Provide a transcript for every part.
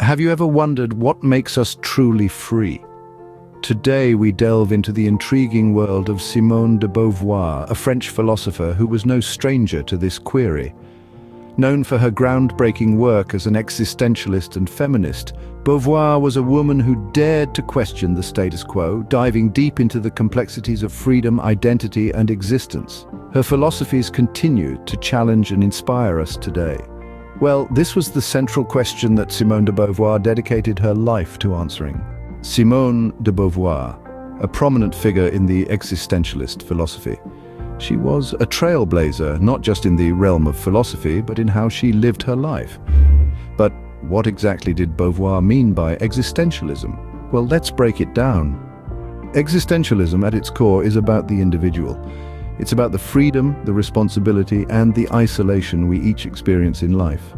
Have you ever wondered what makes us truly free? Today we delve into the intriguing world of Simone de Beauvoir, a French philosopher who was no stranger to this query. Known for her groundbreaking work as an existentialist and feminist, Beauvoir was a woman who dared to question the status quo, diving deep into the complexities of freedom, identity, and existence. Her philosophies continue to challenge and inspire us today. Well, this was the central question that Simone de Beauvoir dedicated her life to answering. Simone de Beauvoir, a prominent figure in the existentialist philosophy. She was a trailblazer, not just in the realm of philosophy, but in how she lived her life. But what exactly did Beauvoir mean by existentialism? Well, let's break it down. Existentialism at its core is about the individual. It's about the freedom, the responsibility, and the isolation we each experience in life.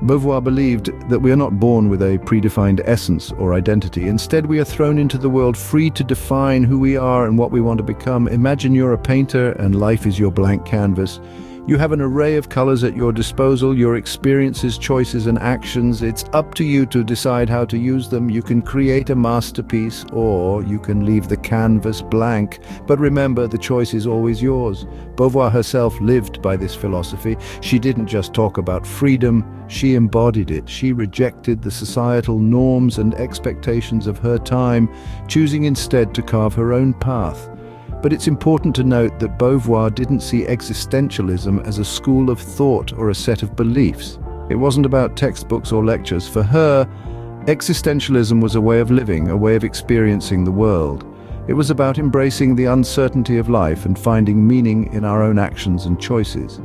Beauvoir believed that we are not born with a predefined essence or identity. Instead, we are thrown into the world free to define who we are and what we want to become. Imagine you're a painter and life is your blank canvas. You have an array of colors at your disposal, your experiences, choices, and actions. It's up to you to decide how to use them. You can create a masterpiece, or you can leave the canvas blank. But remember, the choice is always yours. Beauvoir herself lived by this philosophy. She didn't just talk about freedom, she embodied it. She rejected the societal norms and expectations of her time, choosing instead to carve her own path. But it's important to note that Beauvoir didn't see existentialism as a school of thought or a set of beliefs. It wasn't about textbooks or lectures. For her, existentialism was a way of living, a way of experiencing the world. It was about embracing the uncertainty of life and finding meaning in our own actions and choices.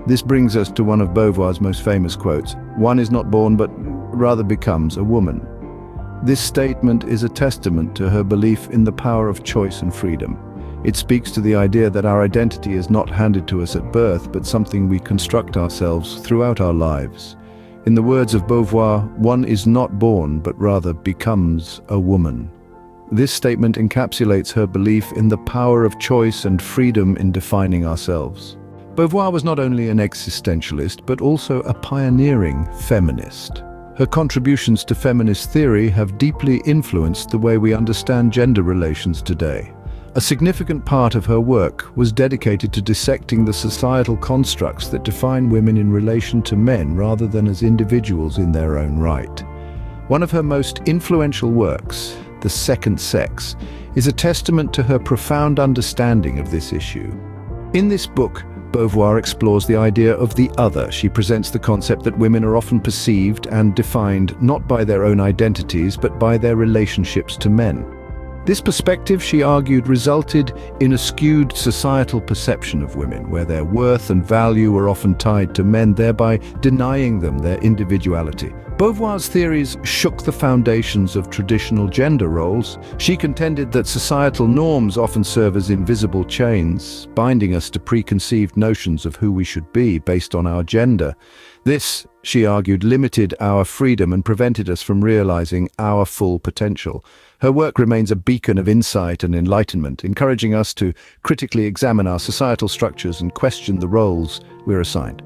This brings us to one of Beauvoir's most famous quotes: "One is not born, but rather becomes a woman." This statement is a testament to her belief in the power of choice and freedom. It speaks to the idea that our identity is not handed to us at birth, but something we construct ourselves throughout our lives. In the words of Beauvoir, one is not born, but rather becomes a woman. This statement encapsulates her belief in the power of choice and freedom in defining ourselves. Beauvoir was not only an existentialist, but also a pioneering feminist. Her contributions to feminist theory have deeply influenced the way we understand gender relations today. A significant part of her work was dedicated to dissecting the societal constructs that define women in relation to men rather than as individuals in their own right. One of her most influential works, The Second Sex, is a testament to her profound understanding of this issue. In this book, Beauvoir explores the idea of the other. She presents the concept that women are often perceived and defined not by their own identities, but by their relationships to men. This perspective, she argued, resulted in a skewed societal perception of women, where their worth and value were often tied to men, thereby denying them their individuality. Beauvoir's theories shook the foundations of traditional gender roles. She contended that societal norms often serve as invisible chains, binding us to preconceived notions of who we should be based on our gender. This, she argued, limited our freedom and prevented us from realizing our full potential. Her work remains a beacon of insight and enlightenment, encouraging us to critically examine our societal structures and question the roles we're assigned.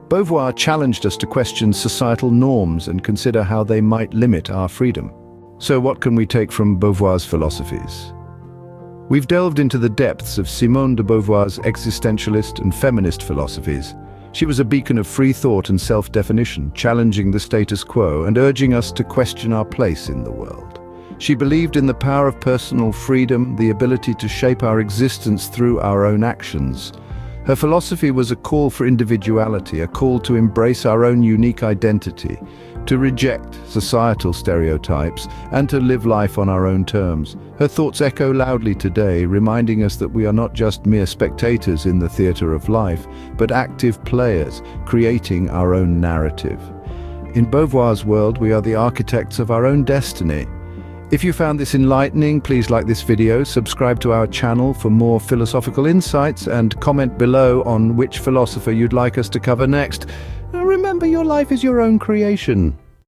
Beauvoir challenged us to question societal norms and consider how they might limit our freedom. So what can we take from Beauvoir's philosophies? We've delved into the depths of Simone de Beauvoir's existentialist and feminist philosophies. She was a beacon of free thought and self-definition, challenging the status quo and urging us to question our place in the world. She believed in the power of personal freedom, the ability to shape our existence through our own actions. Her philosophy was a call for individuality, a call to embrace our own unique identity, to reject societal stereotypes, and to live life on our own terms. Her thoughts echo loudly today, reminding us that we are not just mere spectators in the theater of life, but active players, creating our own narrative. In Beauvoir's world, we are the architects of our own destiny. If you found this enlightening, please like this video, subscribe to our channel for more philosophical insights, and comment below on which philosopher you'd like us to cover next. Remember, your life is your own creation.